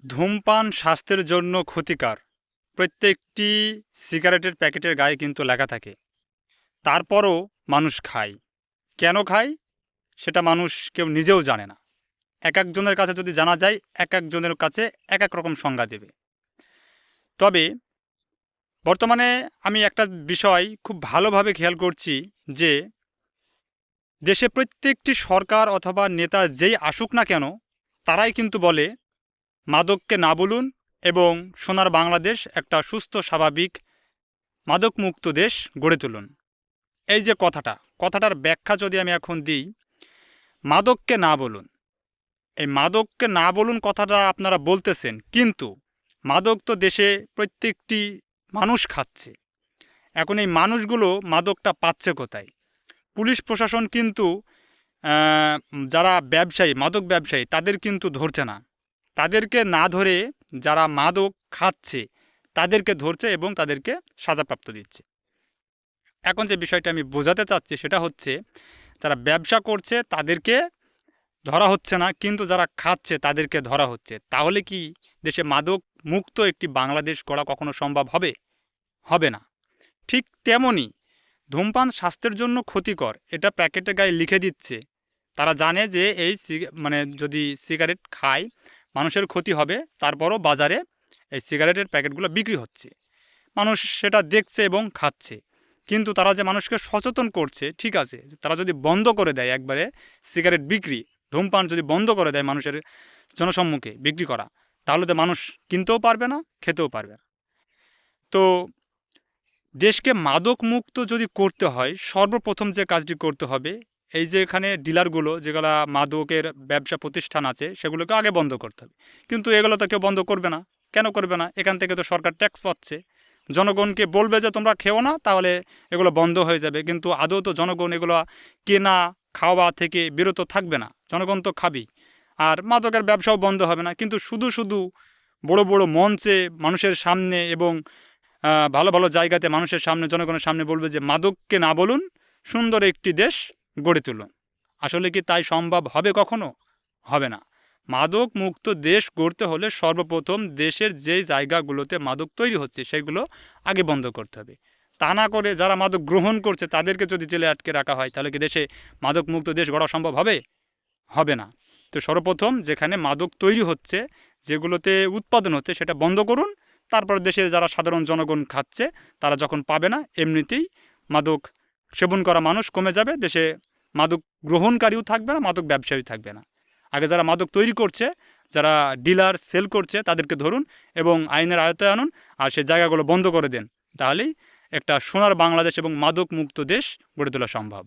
ধূমপান স্বাস্থ্যের জন্য ক্ষতিকর। প্রত্যেকটি সিগারেটের প্যাকেটের গায়ে কিন্তু লেখা থাকে। তারপরও মানুষ খায়। কেন খায়? সেটা মানুষ কেউ নিজেও জানে না। একেকজনের কাছে যদি জানা যায়, একেকজনের কাছে একেক রকম সংজ্ঞা দেবে। তবে বর্তমানে আমি একটা বিষয় খুব ভালোভাবে খেয়াল করছি যে, দেশে প্রত্যেকটি সরকার অথবা নেতা যেই আসুক না কেন, তারাই কিন্তু বলে মাদককে না বলুন এবং সোনার বাংলাদেশ একটা সুস্থ স্বাভাবিক মাদকমুক্ত দেশ গড়ে তুলুন। এই যে কথাটার ব্যাখ্যা যদি আমি এখন দিই, মাদককে না বলুন। এই মাদককে না বলুন কথাটা আপনারা বলতেছেন, কিন্তু মাদক তো দেশে প্রত্যেকটি মানুষ খাচ্ছে। এখন এই মানুষগুলো মাদকটা পাচ্ছে কোথায়? পুলিশ প্রশাসন কিন্তু যারা ব্যবসায়ী, মাদক ব্যবসায়ী তাদের কিন্তু ধরছে না। তাদেরকে না ধরে যারা মাদক খাচ্ছে তাদেরকে ধরছে এবং তাদেরকে সাজাপ্রাপ্ত দিচ্ছে। এখন যে বিষয়টা আমি বোঝাতে চাচ্ছি সেটা হচ্ছে, যারা ব্যবসা করছে তাদেরকে ধরা হচ্ছে না, কিন্তু যারা খাচ্ছে তাদেরকে ধরা হচ্ছে। তাহলে কি দেশে মাদক মুক্ত একটি বাংলাদেশ গড়া কখনো সম্ভব হবে? হবে না। ঠিক তেমনই ধূমপান স্বাস্থ্যের জন্য ক্ষতিকর, এটা প্যাকেটের গায়ে লিখে দিচ্ছে। তারা জানে যে এই মানে যদি সিগারেট খায় মানুষের ক্ষতি হবে, তারপরও বাজারে এই সিগারেটের প্যাকেটগুলো বিক্রি হচ্ছে। মানুষ সেটা দেখছে এবং খাচ্ছে। কিন্তু তারা যে মানুষকে সচেতন করছে, ঠিক আছে, তারা যদি বন্ধ করে দেয় একবারে সিগারেট বিক্রি, ধূমপান যদি বন্ধ করে দেয় মানুষের জনসম্মুখে বিক্রি করা, তাহলে তো মানুষ কিনতেও পারবে না, খেতেও পারবে না। তো দেশকে মাদক মুক্ত যদি করতে হয়, সর্বপ্রথম যে কাজটি করতে হবে, এই যে এখানে ডিলারগুলো যেগুলা মাদকের ব্যবসা প্রতিষ্ঠান আছে সেগুলোকে আগে বন্ধ করতে হবে। কিন্তু এগুলো তো কেউ বন্ধ করবে না। কেন করবে না? এখান থেকে তো সরকার ট্যাক্স পাচ্ছে। জনগণকে বলবে যে তোমরা খেও না, তাহলে এগুলো বন্ধ হয়ে যাবে। কিন্তু আদৌ তো জনগণ এগুলো কেনা খাওয়া থেকে বিরত থাকবে না। জনগণ তো খাবেই। আর মাদকের ব্যবসাও বন্ধ হবে না। কিন্তু শুধু শুধু বড় বড় মঞ্চে মানুষের সামনে এবং ভালো ভালো জায়গাতে মানুষের সামনে, জনগণের সামনে বলবে যে মাদককে না বলুন, সুন্দর একটি দেশ গড়ে তুলুন। আসলে কি তাই সম্ভব হবে কখনো? হবে না। মাদক মুক্ত দেশ গড়তে হলে সর্বপ্রথম দেশের যেই জায়গাগুলোতে মাদক তৈরি হচ্ছে সেগুলো আগে বন্ধ করতে হবে। তা না করে যারা মাদক গ্রহণ করছে তাদেরকে যদি জেলে আটকে রাখা হয়, তাহলে কি দেশে মাদক মুক্ত দেশ গড়া সম্ভব হবে? হবে না। তো সর্বপ্রথম যেখানে মাদক তৈরি হচ্ছে, যেগুলোতে উৎপাদন হচ্ছে সেটা বন্ধ করুন। তারপর দেশের যারা সাধারণ জনগণ খাচ্ছে তারা যখন পাবে না, এমনিতেই মাদক সেবন করা মানুষ কমে যাবে। দেশে মাদক গ্রহণকারীও থাকবে না, মাদক ব্যবসায়ীও থাকবে না। আগে যারা মাদক তৈরি করছে, যারা ডিলার সেল করছে তাদেরকে ধরুন এবং আইনের আয়ত্তায় আনুন, আর সেই জায়গাগুলো বন্ধ করে দেন। তাহলেই একটা সোনার বাংলাদেশ এবং মাদক মুক্ত দেশ গড়ে তোলা সম্ভব।